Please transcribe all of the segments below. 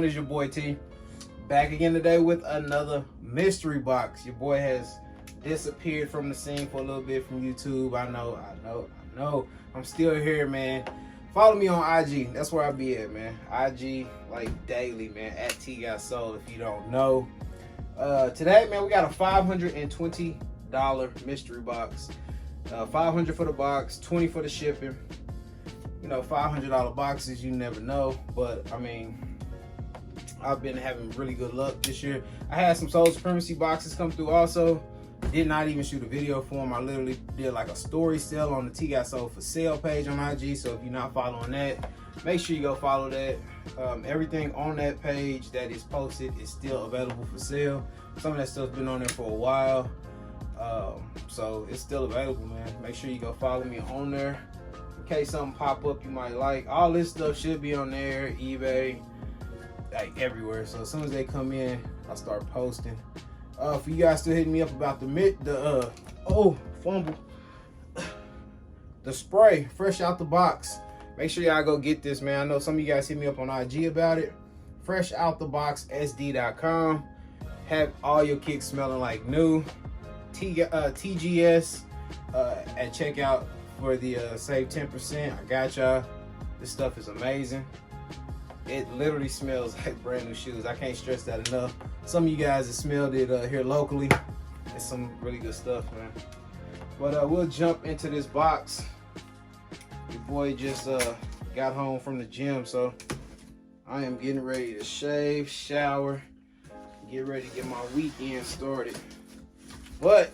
on? It's your boy T. Back again today with another mystery box. Your boy has disappeared from the scene for a little bit from YouTube. I know. I'm still here, man. Follow me on IG. That's where I be at, man. IG like daily, man. At T Got Soul if you don't know. Today, man, we got a $520 mystery box. $500 for the box, $20 for the shipping. You know, $500 boxes, you never know. But I mean, I've been having really good luck this year. I had some Soul Supremacy boxes come through also. Did not even shoot a video for them. I literally did like a story sale on the T Got Soul for sale page on IG. So if you're not following that, make sure you go follow that. Everything on that page that is posted is still available for sale. Some of that stuff's been on there for a while. So it's still available, man. Make sure you go follow me on there in case something pop up you might like. All this stuff should be on there, eBay, like everywhere. So as soon as they come in, I'll start posting. For you guys still hitting me up about the spray fresh out the box, make sure y'all go get this, man. I know some of you guys hit me up on IG about it. Fresh out the box SD.com. Have all your kicks smelling like new. TGS at checkout for the save 10%. I got y'all. This stuff is amazing. It literally smells like brand new shoes. I can't stress that enough. Some of you guys have smelled it here locally. It's some really good stuff, man. But we'll jump into this box. Your boy just got home from the gym, so I am getting ready to shave, shower, get ready to get my weekend started. But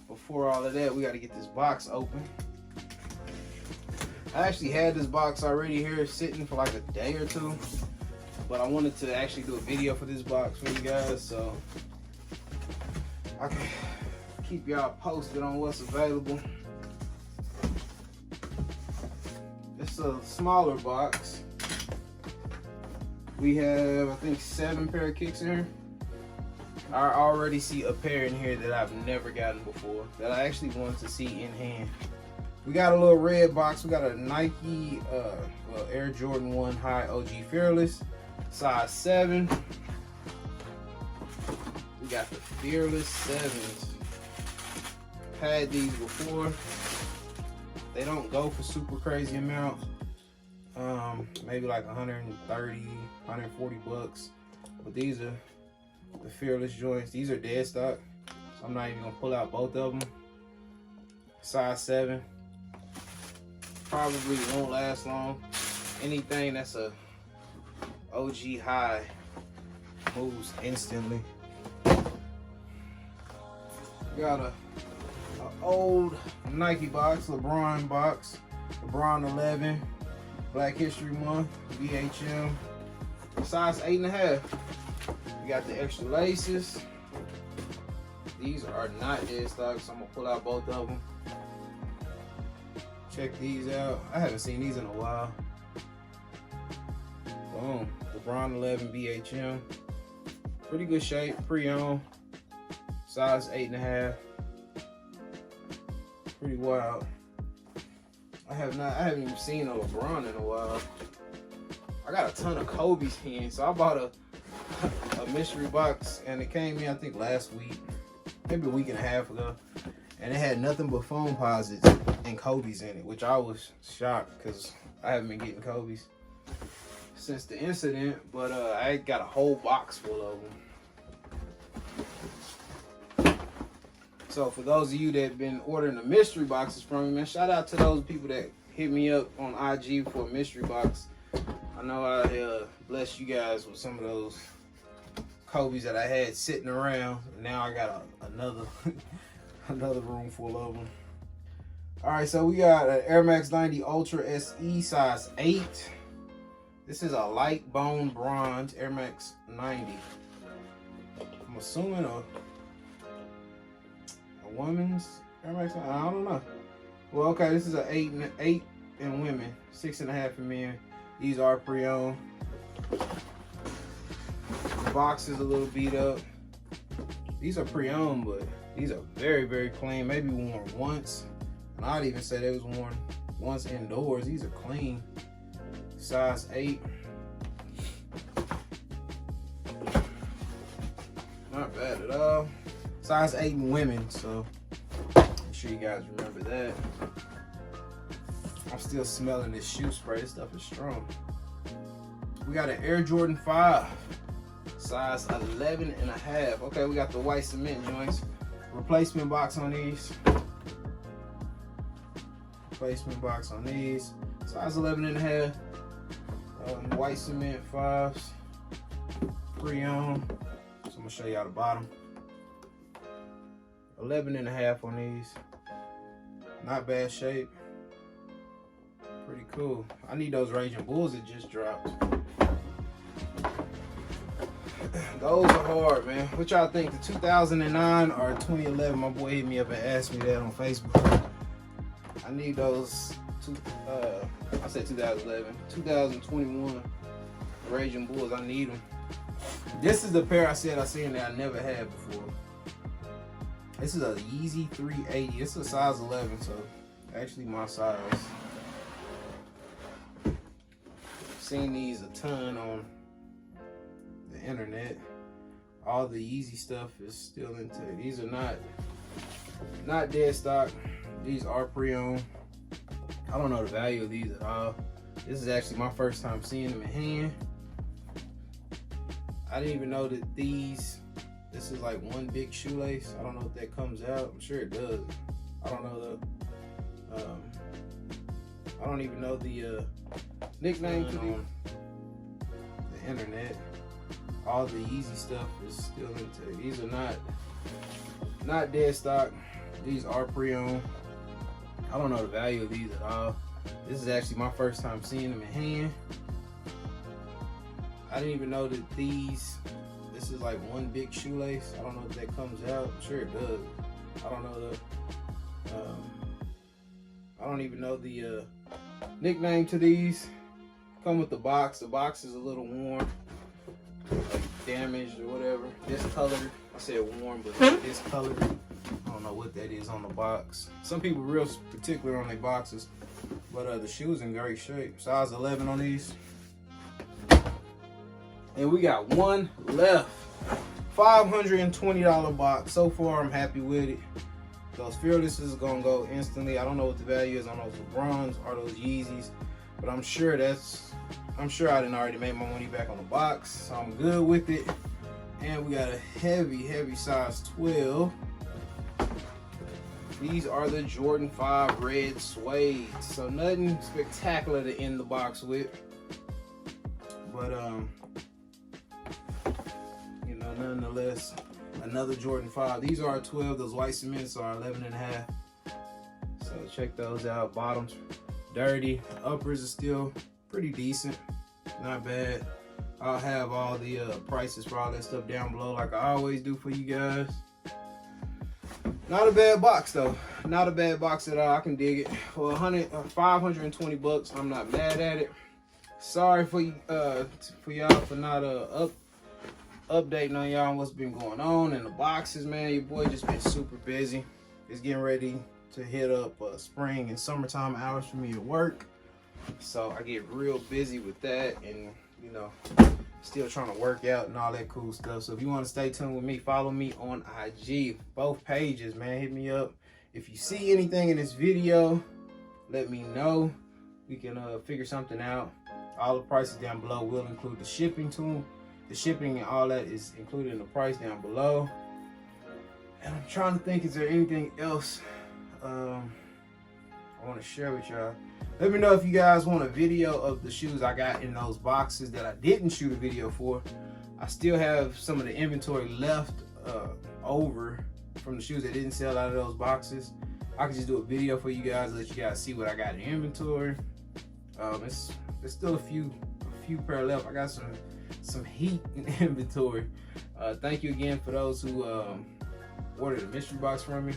before all of that, we got to get this box open. I actually had this box already here sitting for like a day or two, but I wanted to actually do a video for this box for you guys, so I can keep y'all posted on what's available. It's a smaller box. We have, I think, 7 pair of kicks in here. I already see a pair in here that I've never gotten before, that I actually want to see in hand. We got a little red box. We got a Nike Air Jordan 1 High OG Fearless, size 7. We got the Fearless 7s. Had these before. They don't go for super crazy amounts. Maybe like 130, 140 bucks. But these are the Fearless joints. These are dead stock, so I'm not even gonna pull out both of them. Size 7. Probably won't last long. Anything that's a OG high moves instantly. Got a old Nike box, LeBron box, LeBron 11, Black History Month, BHM, size 8.5. We got the extra laces. These are not dead stock, so I'm gonna pull out both of them. Check these out. I haven't seen these in a while. Boom. LeBron 11 BHM. Pretty good shape, pre-owned. Size 8.5. Pretty wild. I haven't even seen a LeBron in a while. I got a ton of Kobe's in, so I bought a mystery box, and it came in I think last week, maybe a week and a half ago, and it had nothing but foam posits and Kobe's in it, which I was shocked because I haven't been getting Kobe's since the incident. But I got a whole box full of them. So for those of you that have been ordering the mystery boxes from me, man, shout out to those people that hit me up on IG for a mystery box. I know I blessed you guys with some of those Kobe's that I had sitting around. Now I got another another room full of them. All right, so we got an Air Max 90 Ultra SE, size 8. This is a light bone bronze Air Max 90. I'm assuming a woman's Air Max 90. I don't know. Well, okay, this is an 8 in women, 6.5 in men. These are pre-owned. The box is a little beat up. These are pre-owned, but these are very, very clean. Maybe worn once. And I'd even say they was worn once indoors. These are clean. Size 8. not bad at all. Size 8 in women, so make sure you guys remember that. I'm still smelling this shoe spray. This stuff is strong. We got an Air Jordan 5, size 11 and a half. Okay, we got the white cement joints. Replacement box on these. Replacement box on these. Size 11 and a half. White cement 5s. Pre-owned. So I'm gonna show y'all the bottom. 11 and a half on these. Not bad shape. Pretty cool. I need those Raging Bulls that just dropped. Those are hard, man. What y'all think? The 2009 or 2011? My boy hit me up and asked me that on Facebook. I need those. I said 2011. 2021 Raging Bulls. I need them. This is the pair I said I seen that I never had before. This is a Yeezy 380. It's a size 11, so actually my size. Seen these a ton on the internet. All the Yeezy stuff is still into it. These are not dead stock. These are pre-owned. I don't know the value of these at all. This is actually my first time seeing them in hand. I didn't even know that this is like one big shoelace. I don't know if that comes out. I'm sure it does. I don't know I don't even know the nickname to the internet. All the Yeezy stuff is still into it. These are not dead stock. These are pre-owned. I don't know the value of these at all. This is actually my first time seeing them in hand. I didn't even know that this is like one big shoelace. I don't know if that comes out. I'm sure it does. I don't know I don't even know the nickname to these. Come with the box. The box is a little worn, like damaged or whatever. Discolored. I said worn, but discolored. I don't know what that is on the box. Some people real particular on their boxes, but the shoes in great shape. Size 11 on these. And we got one left. $520 box. So far, I'm happy with it. Those Fearlesses is gonna go instantly. I don't know what the value is on those LeBrons or those Yeezys, but I'm sure I didn't already make my money back on the box, so I'm good with it. And we got a heavy size 12. These are the Jordan 5 red suede. So nothing spectacular to end the box with, but you know, nonetheless, another Jordan 5. These are 12. Those white cements are 11 and a half. So check those out. Bottoms dirty. Uppers are still pretty decent. Not bad. I'll have all the prices for all that stuff down below like I always do for you guys. Not a bad box though. Not a bad box at all. I can dig it. For 520 bucks, I'm not mad at it. Sorry for y'all for not updating on y'all on what's been going on in the boxes, man. Your boy just been super busy. It's getting ready to hit up spring and summertime hours for me at work, so I get real busy with that, and you know, still trying to work out and all that cool stuff. So if you want to stay tuned with me, follow me on IG, both pages, man. Hit me up if you see anything in this video. Let me know. We can figure something out. All the prices down below will include the shipping too. The shipping and all that is included in the price down below. And I'm trying to think, is there anything else I want to share with y'all? Let me know if you guys want a video of the shoes I got in those boxes that I didn't shoot a video for. I still have some of the inventory left over from the shoes that didn't sell out of those boxes. I can just do a video for you guys, let you guys see what I got in inventory. There's still a few pair left. I got some heat in inventory. Thank you again for those who ordered a mystery box from me.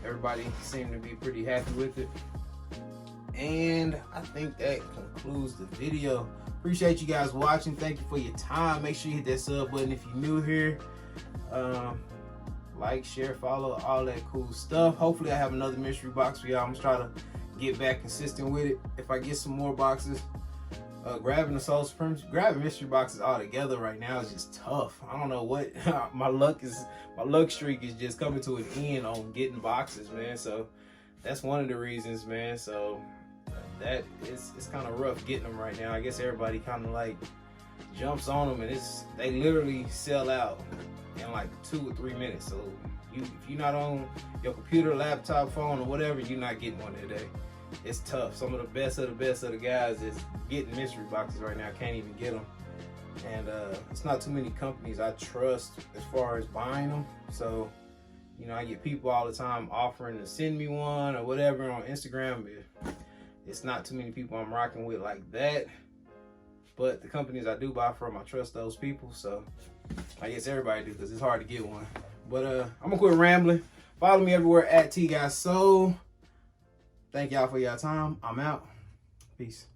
Everybody seemed to be pretty happy with it. And I think that concludes the video. Appreciate you guys watching. Thank you for your time. Make sure you hit that sub button if you're new here. Like, share, follow, all that cool stuff. Hopefully I have another mystery box for y'all. I'm gonna try to get back consistent with it. If I get some more boxes, grabbing the Soul Supremacy, grabbing mystery boxes all together right now is just tough. I don't know what my luck streak is just coming to an end on getting boxes, man. So that's one of the reasons, man. So that it's kind of rough getting them right now. I guess everybody kind of like jumps on them, and they literally sell out in like 2 or 3 minutes. So if you're not on your computer, laptop, phone, or whatever, you're not getting one today. It's tough. Some of the best of the guys is getting mystery boxes right now. Can't even get them. And it's not too many companies I trust as far as buying them. So, you know, I get people all the time offering to send me one or whatever on Instagram. It's not too many people I'm rocking with like that. But the companies I do buy from, I trust those people. So I guess everybody do, because it's hard to get one. But I'm gonna quit rambling. Follow me everywhere at TGuySoul. Thank y'all for your time. I'm out. Peace.